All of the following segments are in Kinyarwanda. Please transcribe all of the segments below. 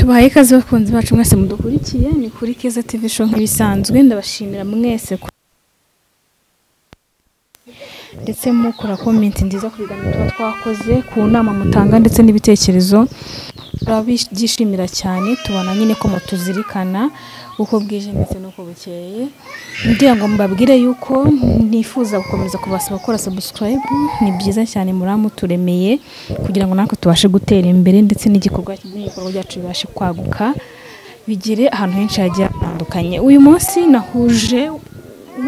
tubaye ikaze bakunzi bacu mwese mudukurikiye ni kuri Keza TV show nk'ibisanzwe ndabashimira mwese ndetse mukora comment nziza ku biganiro twakoze ku nama mutanga ndetse n'ibitekerezo turabishimira cyane tubona nyine ko mutuzirikana uko bwije ndetse nuko bukeye ngira ngo mbabwire yuko nifuza gukomeza kubasaba gukora subscribe ni byiza cyane muramuturemeye kugira ngo natwe tubashe gutera imbere ndetse n'igikorwa cyacu bibashe kwaguka bigire ahantu henshi hagiye hatandukanye uyu munsi nahuje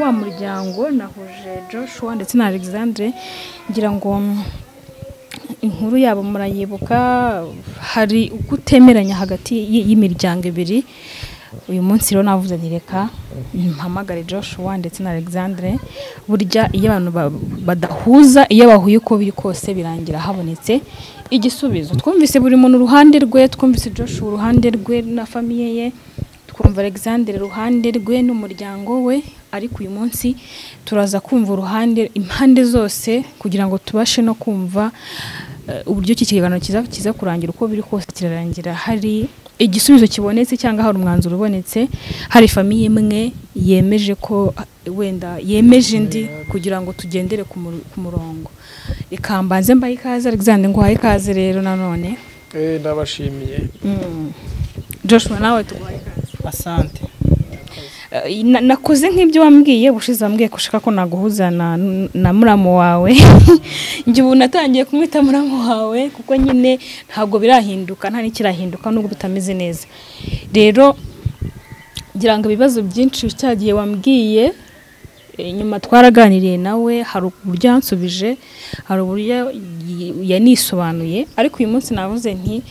wa muryango nahuje Joshua ndetse na Alexandre ngira ngo inkuru yabo murayibuka hari ukutemeranya hagati y'imiryango ibiri uyu munsi rero navuze ntireka mpamagare Joshua ndetse na Alexandre burya iyo abantu badahuza iyo bahuye uko biri kose birangira habonetse igisubizo twumvise buri muntu uruhande rwe twumvise Joshua uruhande rwe na famiye ye twumva Alexandre uruhande rwe n'umuryango we ariko uyu munsi turaza kumva uruhande impande zose kugira ngo tubashe no kumva uburyo iki kiganiro kiza kurangira uko biri kose kirarangira hari igisubizo kibonetse cyangwa hari umwanzuro ubonetse hari famiye imwe yemeje ko wenda yemeje indi kugira ngo tugendere ku murongo ikambanze mbaye ikaze Alexandre ngo haye ikaze rero nanone ndabashimiye Joshua nawe tuguhaye ikaze asante nakoze nk'ibyo wambwiye bushize wambwiye ko ushaka ko naguhuza na muramu wawe njye ubu natangiye kumwita muramu wawe kuko nyine ntabwo birahinduka nta n'ikirahinduka nubwo bitameze neza rero ngira ngo ibibazo byinshi cyagiye wambwiye nyuma twaraganiriye nawe hari uburyo yansubije hari uburyo yanisobanuye ariko uyu munsi navuze nti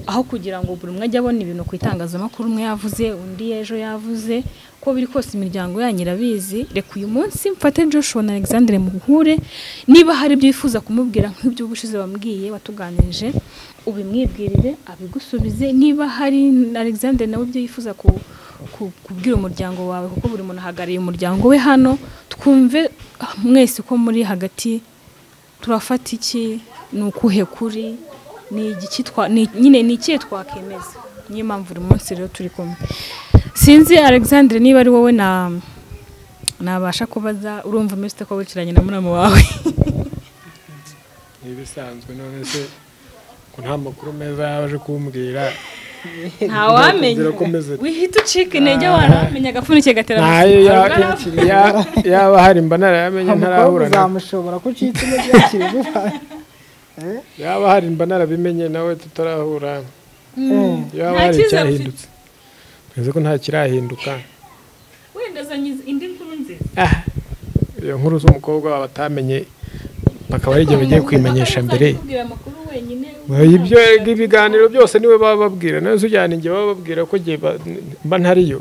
aho kugira ngo buri umwe ajye abona ibintu ku itangazamakuru umwe yavuze undi ejo yavuze ko biri kose imiryango yanyu irabizi reka uyu munsi mfate Joshua na Alexandre muhure niba hari ibyo yifuza kumubwira nk'ibyo ubushize bambwiye watuganirije ubimwibwirire abigusubize niba hari Alexandre nawe ibyo yifuza kubwira umuryango wawe kuko buri muntu ahagariye umuryango we hano twumve mwese ko muri hagati turafata iki nukuhe kuri ni igiki nyine ni ikihe twakemeza niyo mpamvu buri munsi rero turi kumwe sinzi Alexandre niba ari wowe nabasha kubaza urumva umeze ko wikiranye na muramu wawe ibisanzwe none se ko nta makuru meza yaje kumbwira ntawamenye wihita ucika intege waramenya agapfunike gatera yaba hari mba narayamenye ntarahura uzamushobora ko ucitse intege yakiri vuba yaba hari mba narabimenye nawe tutarahura yaba hari icyahindutse twese ko nta kirahinduka wenda zanye indi nkuru nziza iyo nkuru z'umukobwa batamenye bakaba ari igihe bagiye kwimenyesha mbere ibyo ibiganiro byose niwe baba babwira nawe ujyana inge baba babwira ko mba ntariyo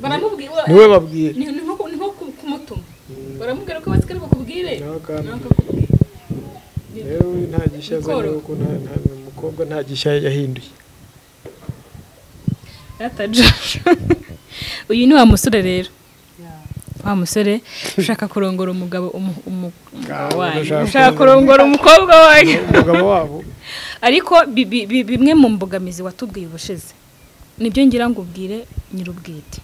niwe babwira ni nko kumutuma baramubwira ko basikari bakubwire rero nta gishya azanye kuko umukobwa nta gishya yahinduye uyu ni wa musore rero wa musore ushaka kurongora umugabo ushaka kurongora umukobwa wawe umugabo wabo ariko bimwe mu mbogamizi watubwiye ubushize nibyo ngira ngo ubwire nyirubwite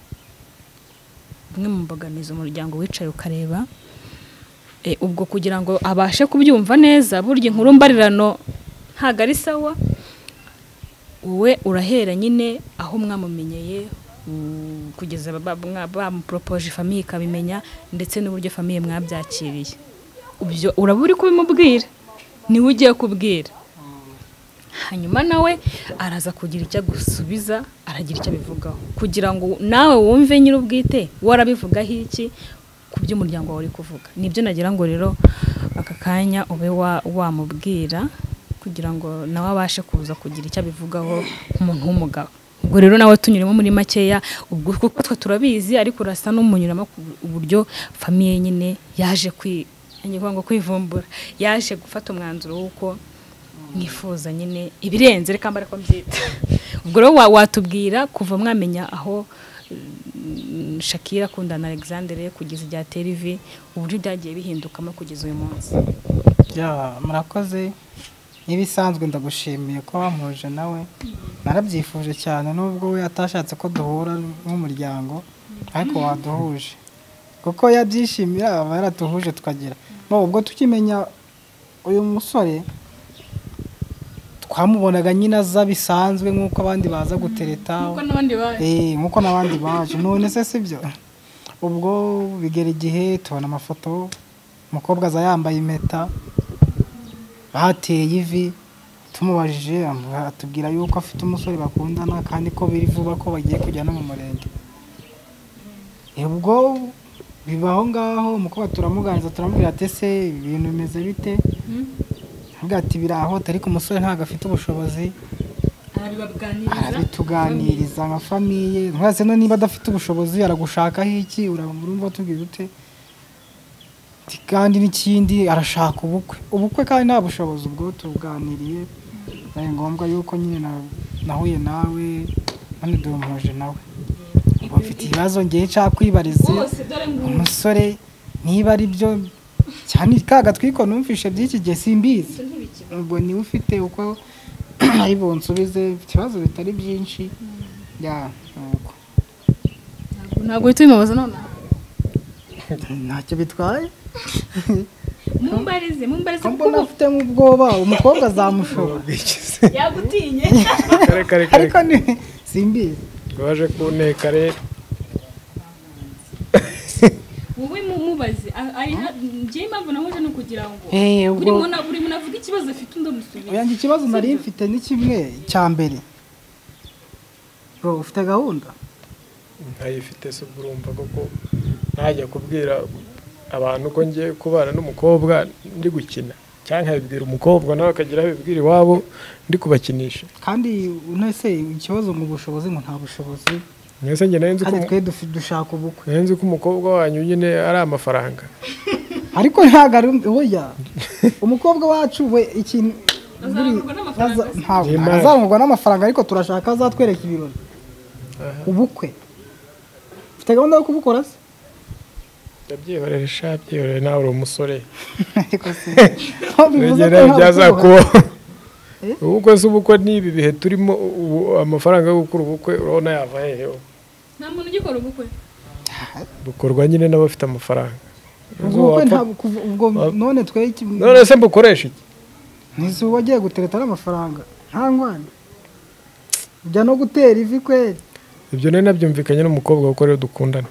bimwe mu mbogamizi umuryango wicaye ukareba ubwo kugira ngo abashe kubyumva neza burya inkuru mbarirano ntago ari sawa wowe urahera nyine aho mwamumenyeye kugeza bamupropoje famiye ikabimenya ndetse n'uburyo famiye mwabyakiriye ubyo uraburi kubimubwira niwe ugiye kubwira hanyuma nawe araza kugira icyo gusubiza aragira icyo bivugaho kugira ngo nawe wumve nyirubwite warabivugaho iki ku by'umuryango wawe uri kuvuga nibyo nagira ngo rero aka kanya ube wamubwira kugira ngo nawe abashe kuza kugira icyo abivugaho nk'umuntu w'umugabo ubwo rero nawe tunyuremo muri makeya ubwo kuko twe turabizi ariko urasa n'umunyuramo uburyo famiye nyine yaje kwivumbura yaje gufata umwanzuro w'uko mwifuza nyine ibirenze reka mbare ko mbyita ubwo rero watubwira kuva mwamenya aho Shakira akundana Alexandre kugeza igihe TV uburyo byagiye bihindukamo kugeza uyu munsi murakoze nibisanzwe ndagushimiye ko wampuje nawe narabyifuje cyane nubwo we atashatse ko duhura nk'umuryango ariko waduhuje kuko yabyishimira aba yaratuhuje tukagira ubwo tukimenya uyu musore twamubonaga nyine aza bisanzwe nk'uko abandi baza gutereta nk'uko n'abandi baje none se sibyo ubwo bigera igihe tubona amafoto umukobwa aza yambaye impeta bateye ivi tumubajije atubwira yuko afite umusore bakundana kandi ko biri vuba ko bagiye kujya no mu murenge ubwo bibaho ngaho umukobwa turamuganiriza turamubwira ati ese ibintu bimeze bite avuga ati biraho ariko umusore ntabwo afite ubushobozi arabituganiriza nka famiye mwese no niba adafite ubushobozi aragushakaho iki urumva tubwira ute kandi n'ikindi arashaka ubukwe kandi nta bushobozi ubwo tuganiriye ari ngombwa yuko nyine nahuye nawe none duhuje nawe bafite ibibazo ngiye nshaka kwibariza umusore niba ari byo cyane kaga twiko numvishe by'iki gihe simbizi ubwo niwe ufite uko ari bonsubize ikibazo bitari byinshi nuko ntabwo twimubaza none ntacyo bitwaye mumbarize mbona afite ubwoba umukobwa azamushobora yagutinye ariko simbizi waje kunteka rero wowe mubaze njye impamvu nahuje no kugira ngo buri muntu avuga ikibazo afite undi amusubiza oya njye ikibazo nari mfite ni kimwe cya mbere bro ufite gahunda ntayifite se urumva koko najya kubwira abantu ko ngiye kubana n'umukobwa ndi gukina cyangwa nkabibwira umukobwa nawe akagira abibwira iwabo ndi kubakinisha kandi nese ikibazo mu bushobozi ngo nta bushobozi mwese njye nayo nzi ko twe dushaka ubukwe nayo nzi ko umukobwa wanyu nyine ari amafaranga ariko ntabwo ari oya umukobwa wacu we ikintu azamurwa n'amafaranga ariko turashaka azatwereka ibirori ubukwe ufite gahunda yo kubukora se ndabyihorere byihorere nawe uri umusore ariko se byazakubaho ubukwe se ubukwe n'ibi bihe turimo amafaranga yo gukora ubukwe urabona yava hehe nta muntu ugikora ubukwe bukorwa nyine n'abafite amafaranga ubwo none none se mbukoresha iki ntizi wagiye gutereta n'amafaranga nta ngwani ujya no gutera ivi kweri ibyo nari nabyumvikanye n'umukobwa kuko rero dukundana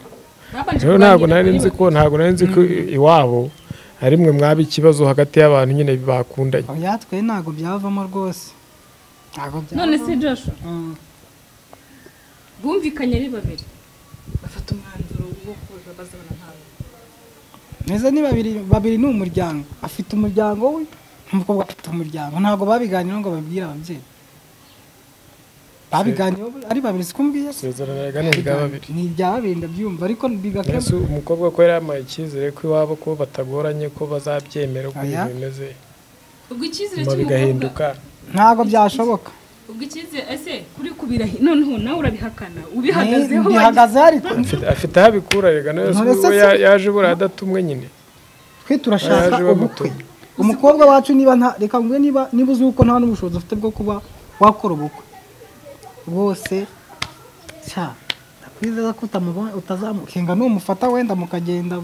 rero ntabwo nari nzi ko iwabo ari mwe mwaba ikibazo hagati y'abantu nyine bakundanye oya twe ntabwo byavamo rwose none se Joshua bumvikanye ari babiri bafata umwanzuro wo kubazabana ntawe neza ni babiri ni umuryango afite umuryango we n'umukobwa afite umuryango ntabwo babiganira ngo babwire ababyeyi babiganira ari babiri sikumbwiye sezerano ni ibya babiri ni ibya babiri ndabyumva ariko bigakemura umukobwa ko yari yamaye icyizere ko iwabo ko batagoranye ko bazabyemera uko ibintu bimeze ubwo icyizere bigahinduka ntabwo byashoboka ubwo icyizere ese kuri kubirahi noneho nawe urabihakana ubihagazeho bihagaze ariko afite aho abikura rega yaje buriya adatumwe nyine twe turashaka ubukwe umukobwa wacu niba reka ngwe niba uzi uko nta n'ubushobozi ufite bwo kuba wakora ubukwe rwose ndakwizeza ko utazamukenga n'umufata wenda mukagenda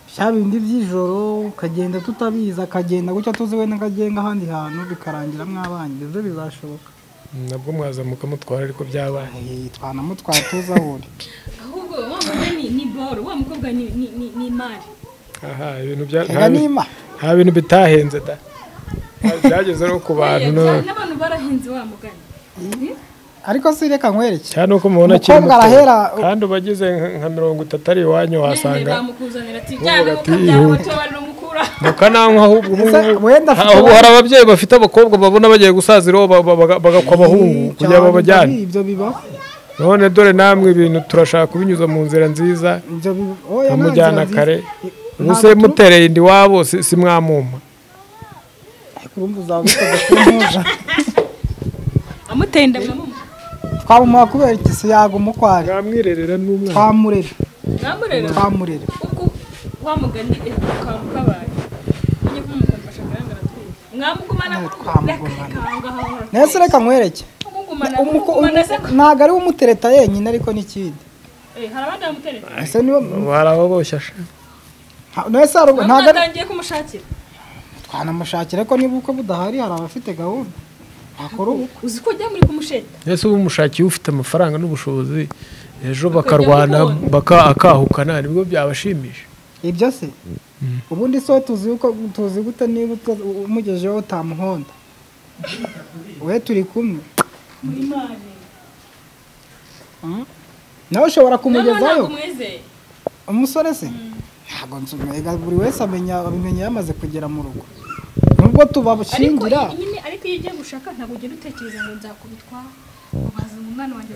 bya bindi by'ijoro ukagenda tutabizi akagenda gutya tuzi wenda akagenga ahandi hantu bikarangira mwabanye ibyo bizashoboka nabwo mwazamuka mutwara ariko byabaye twanamutwara tuzi aho uri ahubwo wa mugore ni boro wa mukobwa ni imari aha ibintu nta bintu bitahenze da byageze no ku bantu n'abantu barahenze wa mugani ariko si reka nkwereke cyane uko mubona kiri muto kandi ubagize nka 30 ari iwanyu wasanga mukanankwa ahubwo ubu hari ababyeyi bafite abakobwa babona bagiye gusaziraho bagakwa abahungu kugira ngo babajyane ibyo bibaho none dore namwe ibintu turashaka kubinyuza mu nzira nziza amujyana kare ubuse mutereye indi wabo si mwamuma urumva uzabikoze kumpuja amutenda mwamuma twamuma kubera iki se yaguma kwari ngamwirerera n'umwana twamurera uko wamugani kabaye ujye kumufasha garangara twese mwamugumana nese reka nkwereke ntabwo ari umutereta yenyine ariko n'ikindi hari abandi bamutereta ese niba hari abo boshasha ntabwo natangiye kumushakira twanamushakira ko niba uko budahari hari abafite gahunda bakora ubukwe uzi ko ujya muri kumusheta ese uba umushakiye ufite amafaranga n'ubushobozi ejo bakarwana akahukana nibwo byabashimisha ibyo se ubundi so tuzi gute niba umugejeho utamuhonda we turi kumwe nawe ushobora kumugezayo umusore se ntabwo nzumega buri wese abimenya yamaze kugera mu rugo nubwo tubashingira ariko iyo ugiye gushaka ntabwo ugenda utekereza ngo nzakubitwa ubaza umwana wanjye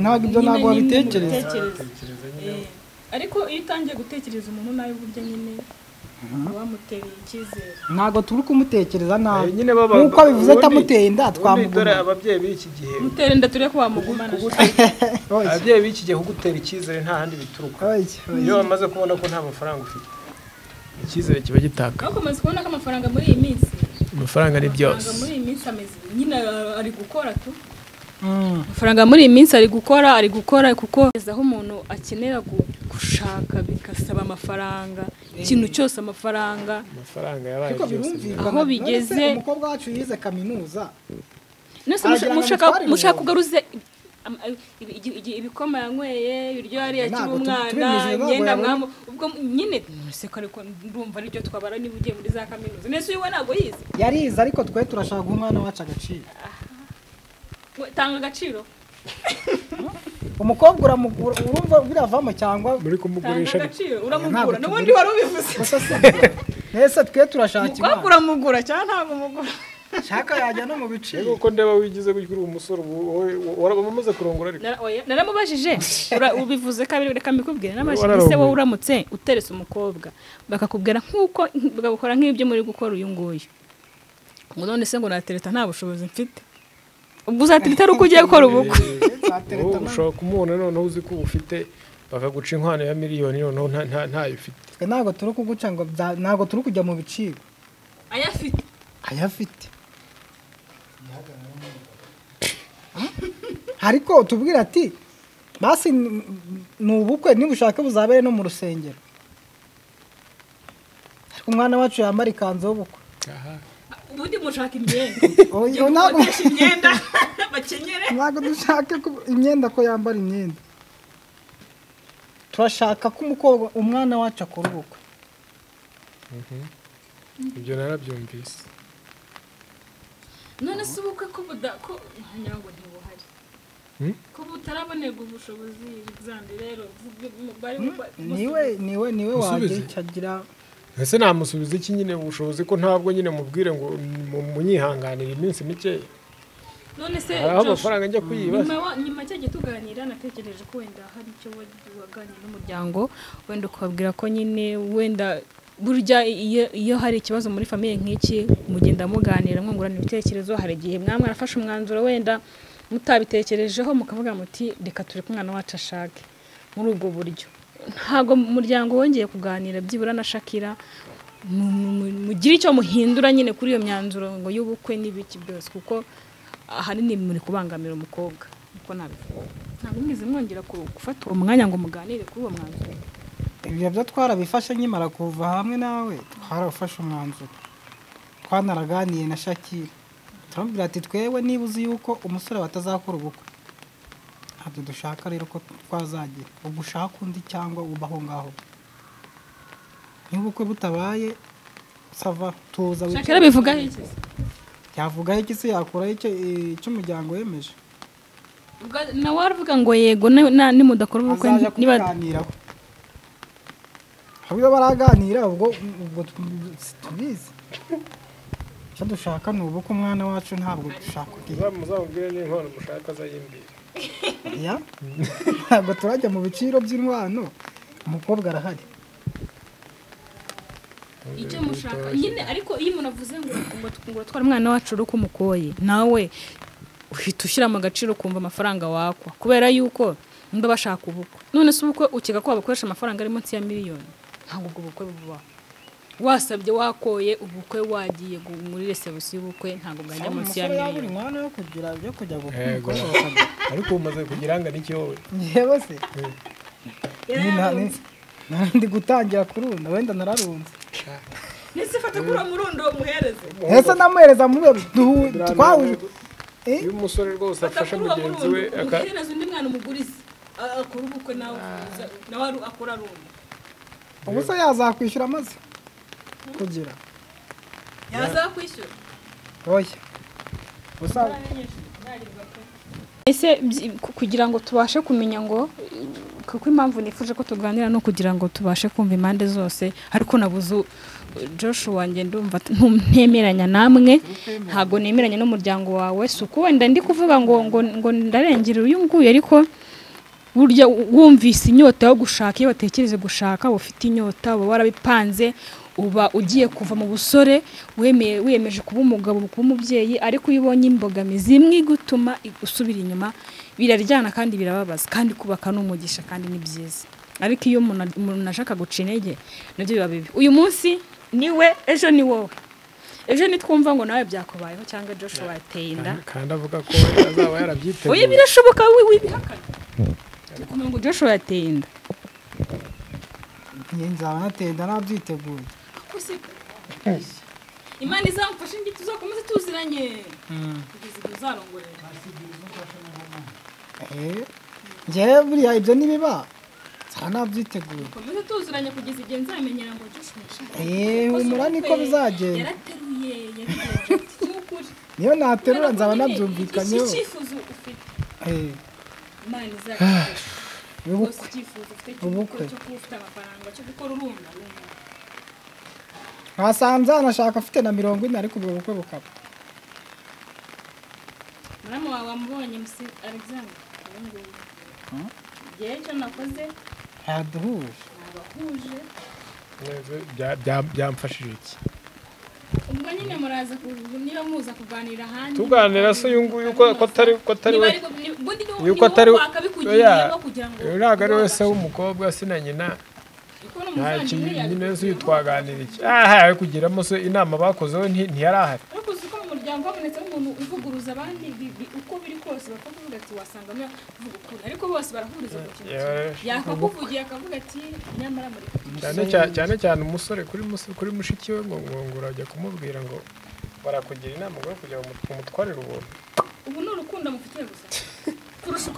ntabwo ibyo ntabwo wabitekereza ariko iyo utangiye gutekereza umuntu nawe burya nyine bamutereye icyizere ntabwo turi kumutekereza nabi nk'uko bivuze atamuteye inda twamuguma ababyeyi b'iki gihe mutera inda turi ko wamugumana ababyeyi b'iki gihe kugutera icyizere nta handi bituruka iyo bamaze kubona ko nta mafaranga ufite icyizere kiba gitaka ariko umaze kubona ko amafaranga muri iyi minsi amafaranga ni byose muri iyi minsi ameze nyine ari gukora tu amafaranga muri iyi minsi ari gukora kuko aho umuntu akenera gushaka bigasaba amafaranga ikintu cyose amafaranga yabaye byose aho bigeze umukobwa wacu yize kaminuza mushaka kugaruza ibikoma yanyweye ibiryo yariye akiri umwana imyenda mwamu ubwo nyine museka ariko ndumva aribyo twabara niba ugiye muri za kaminuza nese uyu we ntabwo yize yarize ariko twe turashaka guha umwana wacu agaciro tanga agaciro umukobwa urumva biravamo cyangwa muri kumugurisha agaciro uramugura n'ubundi wari ubivuze nese twe turashaka umukobwa uramugura cyangwa ntabwo umugura shaka yajya no mu biciro uko ndeba wigize gukira umusore warabamaze kurongora ariko naramubajije ubivuze kabiri reka mbikubwire namajije se wowe uramutse uteretse umukobwa bakakubwira nkuko bagakora nk'ibyo muri gukora uyu nguyu ngo none se ngo natereta nta bushobozi mfite ubwo uzatereta ari uko ugiye gukora ubukwe ushobora kumubona noneho uzi ko ufite bakaguca inkwano ya miliyoni noneho ntayo ufite ntabwo turi kuguca ngo ntabwo turi kujya mu biciro ayafite ariko tubwira ati basi ni ubukwe niba ushaka buzabere no mu rusengero ariko umwana wacu yambara ikanzu y'ubukwe ubundi mushaka imyenda bakenyere ntabwo dushaka imyenda ko yambara imyenda turashaka ko umukobwa umwana wacu akora ubukwe ibyo narabyumvise none se ubukwe ko ntabwo ntibuhari ko butarabonerwa ubushobozi example rero niwe wagicagira ese namusubiza iki nyine ubushobozi ko ntabwo nyine mubwire ngo munyihanganire iminsi mikeya none se aho amafaranga njya kuyibaza nyuma cyagiye tuganira natekereje ko wenda hari icyo waganira n'umuryango wenda ukabwira ko nyine wenda burya iyo hari ikibazo muri famiye nk'iki mugenda muganira mwungurana ibitekerezo hari igihe mwamwe arafashe umwanzuro wenda mutabitekerejeho mukavuga muti reka turi ku mwana wacu ashake muri ubwo buryo ntabwo umuryango wongeye kuganira byibura na Shakira mugira icyo muhindura nyine kuri iyo myanzuro ngo y'ubukwe n'ibiki byose kuko ahanini muri kubangamira umukobwa uko ntabwo mwize mwongera gufata uwo mwanya ngo muganire kuri uwo mwanzuro ibyo byo twarabifashe nkimara kuva hamwe nawe twarafashe umwanzuro twanaraganiye na Shakira turambwira ati twewe niba uzi yuko umusore batazakora ubukwe ntabwo dushaka rero ko twazagira ubwo ushaka undi cyangwa ubaho ngaho niba ubukwe butabaye sava tuza Shakira bivuga iki yavuga iki se yakora icyo umuryango wemeje nawe aravuga ngo yego nimudakora ubukwe niba ahubwo baraganira ubwo tubizi icyo dushaka ni ubukwe umwana wacu ntabwo dushaka muzamubwire n'inkwano mushaka azayimbere ntabwo turajya mu biciro by'inkwano umukobwa arahari icyo mushaka nyine ariko iyo umuntu avuze ngo twara umwana wacu uruko umukoye nawe uhita ushyiramo agaciro kumva amafaranga wakwa kubera yuko niba bashaka ubukwe none se ubukwe ukeka ko bakoresha amafaranga ari munsi ya miliyoni ntabwo ubwo bukwe bubaho wasabye wakoye ubukwe wagiye muri reception y'ubukwe ntabwo bwajya munsi ya miliyoni mwana yo kugira byo kujya Yego. ariko umaze kugira ngo n'iki wowe yewe se ndi gutangira kurunda wenda nararunze nisifata kuri murundo muhereze ese namuhereza muri twahuje iyo umusore rwose afasha mugenzi we akahereza undi mwana umugurize akora ubukwe nawe akora rundi ubu se yazakwishyura amaze kugira yazakwishyura oya gusa ese kugira ngo tubashe kumenya ngo kuko impamvu nifuje ko tuganira no kugira ngo tubashe kumva impande zose ariko nabuze Joshua wanjye ndumva ntemeranya namwe ntago nemeranya n'umuryango wawe suko wenda ndi kuvuga ngo ndarengera uyu nguyu ariko burya wumvise inyota yo gushaka iyo watekereze gushaka ufite inyota uba warabipanze uba ugiye kuva mu busore wiyemeje kuba umugabo kuba umubyeyi ariko iyo ubonye imbogamizi imwe gutuma usubira inyuma biraryana kandi birababaza kandi kubaka n'umugisha kandi ni byiza ariko iyo umuntu ashaka guca intege nabyo biba bibi uyu munsi niwe ejo ni wowe ejo nitwumva ngo nawe byakubayeho cyangwa Joshua yateye inda kandi avuga ko azaba yarabyiteguye oya birashoboka wibihakana kumenya ngo Joshua yateye inda nzaba nateye inda nabyiteguye Imana izamfashe ndi tuzakomeze tuziranye kugeza uzarongorera njyewe buriya ibyo nibiba nzaba nabyiteguye komeze tuziranye kugeza igihe nzamenyera ngo Joshua humura niko bizagenda yarateruye n'ukuri niyo naterura nzaba nabyumvikanyeho icyifuzo ufite Imana izagufasha ubukwe cyo ufite amafaranga cyo gukora urunda nkasanze anashaka afite na 40 ariko ubwo bukwe bukaba muramu wawe wamubonye MC Alexander icyo nakoze yaduhuje byamfashije iki ubwo nyine muraza niba muza kuganira hanze tuganira se uyu nguyu ko atari we yuko atari ntabwo ari wese w'umukobwa si na nyina nta kintu nyine uyu twaganira iki aha kugiramo se inama bakozeho ntiyari ahari ariko uzi ko mu muryango habonetsemo umuntu uvuguruza abandi uko biri kose bakavuga ati wasanga uvuga ukuri ariko bose barahuriza ku kintu yakakuvugiye akavuga ati nyamara muri cyane umusore kuri mushiki we ngo urajya kumubwira ngo barakugira inama ngo kugira ngo umutwarire ubuntu ubu ni urukundo mufitiye gusa kurusha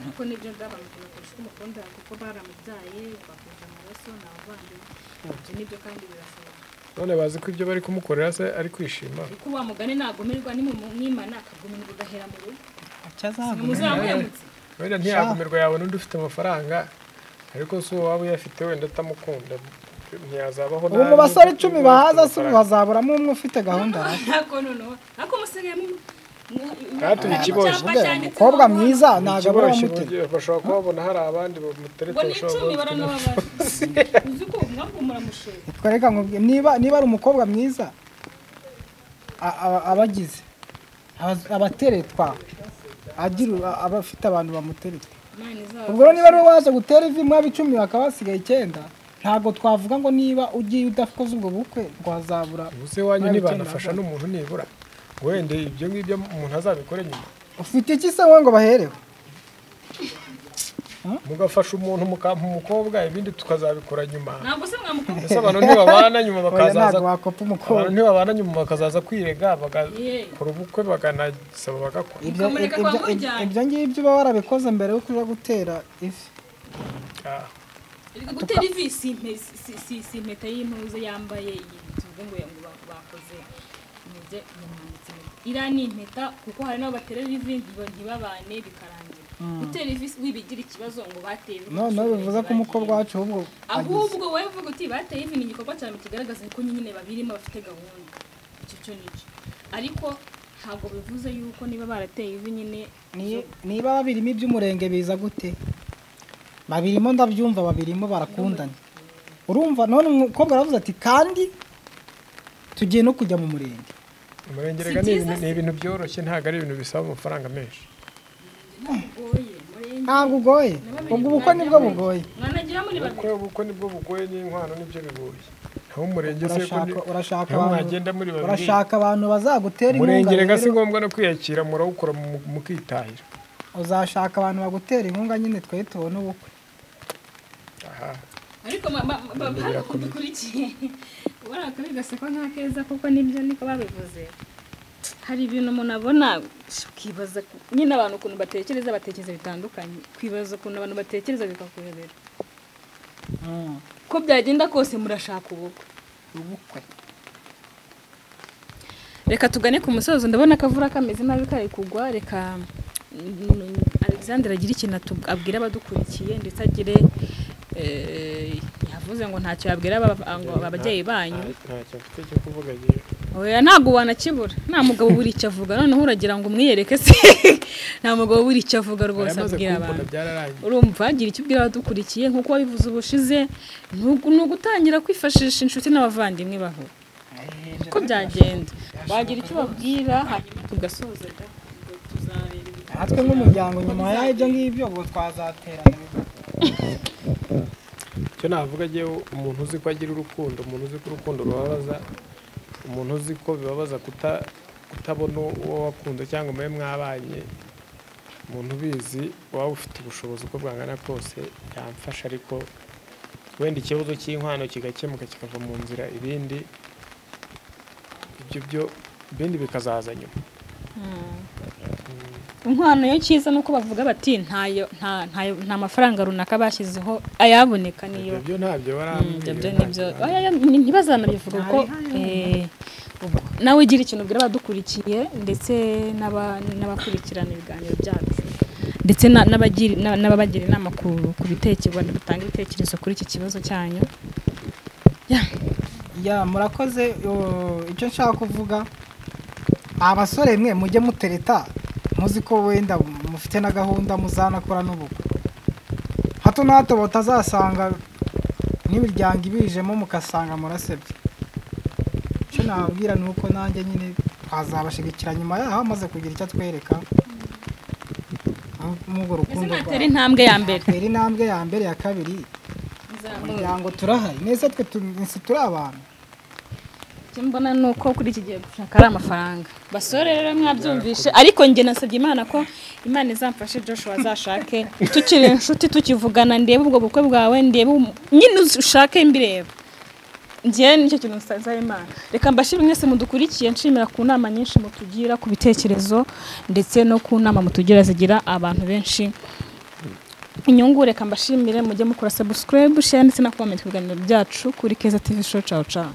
uko nibyo ndabamukunda kurusha uko mukunda kuko baramubyaye bakuza amaraso n'abavandimwe ibyo nibyo kandi birashoboka none bazi ko ibyo bari kumukorera se ari kwishima kuko wa mugani nagomerwa ni mu mwimana akagomerwa ugahera mu rugo wenda ntiyagomerwa yawe n'undi ufite amafaranga ariko si uwo waba uyafite wenda atamukunda ntiyazabaho ubu mu basore 10 bahaza se bazaburamo umwe ufite gahunda ariko musigayemo Hatuye ikiboshye umukobwa mwiza ntago abura umute bashobora kubabona hari abandi bamuteretse twereka ngo niba ari umukobwa mwiza abagize abateretwa agira abafite abantu bamuteretse ubwo niba ari waje gutera ivi mwa 10 bakaba basigaye 9 ntago twavuga ngo niba ugiye udakoze ubwo bukwe rwazabura ubuse wanyu nibanafasha n'umuntu nibura wende ibyo ngibyo umuntu azabikore nyuma ufite iki se ngo baherewe mugafasha umuntu mukampa umukobwa ibindi tukazabikora nyuma ntabwo se mwamukobwa ese abantu ntibabana nyuma bakazaza abantu ntibabana nyuma bakazaza kwirega bagakora ubukwe baganasaba bagakora ibyo ngibyo uba warabikoze mbere yo kuja gutera ifi gutera ivi si impeta y'impuzu yambaye tuvuge ngo bakoze iriya ni impeta kuko hari n'abo baterera ivi ntibabane bikarangira gutera ivi wibigira ikibazo ngo bateye noneho bivuze ko umukobwa wacu ahubwo wowe uvuga uti bateye ivi ni igikorwa cyane kigaragaza ko nyine babirimo bafite gahunda icyo nicyo ariko ntabwo bivuze yuko niba barateye ivi nyine niba babirimo iby'umurenge biza gute babirimo ndabyumva babirimo barakundana urumva none umukobwa aravuze ati kandi tugiye no kujya mu murenge umurenge ni ibintu byoroshye ntabwo ari ibintu bisaba amafaranga menshi ntabwo ugoye ubwo ubukwe nibwo bugoye ubukwe nibwo bugoye n'inkwano nibyo bigoye aho umurenge se urashaka aho mwagenda muri babiri urashaka abantu bazagutera inkunga umurenge rega si ngombwa no kwiyakira murawukora mukitahira uzashaka abantu bagutera inkunga nyine twe tubona ubukwe ariko bakurikiye barakabi gaseko nta keza kuko nibyo niko babivuze hari ibintu umuntu abona ukibaza nyine abantu ukuntu batekereza bitandukanye kwibaza ukuntu abantu batekereza bikakuyobera ko byagenda kose murashaka ubukwe reka tugane ku musozo ndabona akavura kameze nabi kari kugwa reka Alexander agira ikintu abwira abadukurikiye ndetse agire yavuze ngo ntacyo yabwira ababyeyi banyu ntacyo mfite cyo kuvuga giye oya ntago wanakibura nta mugabo buri icyo avuga noneho uragira ngo umwiyereke se nta mugabo buri icyo avuga rwose abwira abantu urumva agira icyo ubwira abadukurikiye nkuko wabivuze ubushize nugutangira kwifashisha inshuti n'abavandimwe baho ko byagenda wagira icyo babwira hanyuma tugasoza natwe nk'umuryango nyuma y'ibyo ngibyo ngo twazaterana cyo navuga giye umuntu uzi ko agira urukundo umuntu uzi ko urukundo rubabaza umuntu uzi ko bibabaza kutabona uwo wakunda cyangwa mwe mwabanye umuntu ubizi waba ufite ubushobozi uko bwangana kose yamfasha ariko wenda ikibazo cy'inkwano kigakemuka kikava mu nzira ibindi ibindi bikazaza nyuma inkwano yo cyiza nuko bavuga bati nta mafaranga runaka bashyizeho ayaboneka niyo ibyo ntabyo barambye ntibazanabivuga ko nawe ugira ikintu ubwira abadukurikiye ndetse n'abakurikirana ibiganiro byacu ndetse n'ababagira inama ku bitekerezo batanga ibitekerezo kuri iki kibazo cyanyu murakoze icyo nshaka kuvuga abasore mwe mujye mutereta muzi ko wenda mufite na gahunda muzanakora n'ubukwe hato na hato batazasanga n'imiryango ibijemo mukasanga murasebye icyo nababwira ni uko nanjye nyine twazabashigikira nyuma yaho amaze kugira icyo atwereka n'ubwo rukundo rwa intambwe ya mbere ya kabiri umuryango turahari neza twe turi abantu mbona nuko kuri iki gihe gushaka ari amafaranga basore rero mwabyumvishe ariko njye nasabye Imana ko Imana izamfashe Joshua azashake tukiri inshuti tukivugana ndebe ubwo bukwe bwawe ndebe nyine ushake mbireba njye nicyo kintu nsaza Imana reka mbashimire mwese mudukurikiye nshimira ku nama nyinshi mutugira ku bitekerezo ndetse no ku nama mutugira zigira abantu benshi inyungu reka mbashimire mujye mukora subscribe share ndetse na comment ku biganiro byacu kuri Keza TV show ciao ciao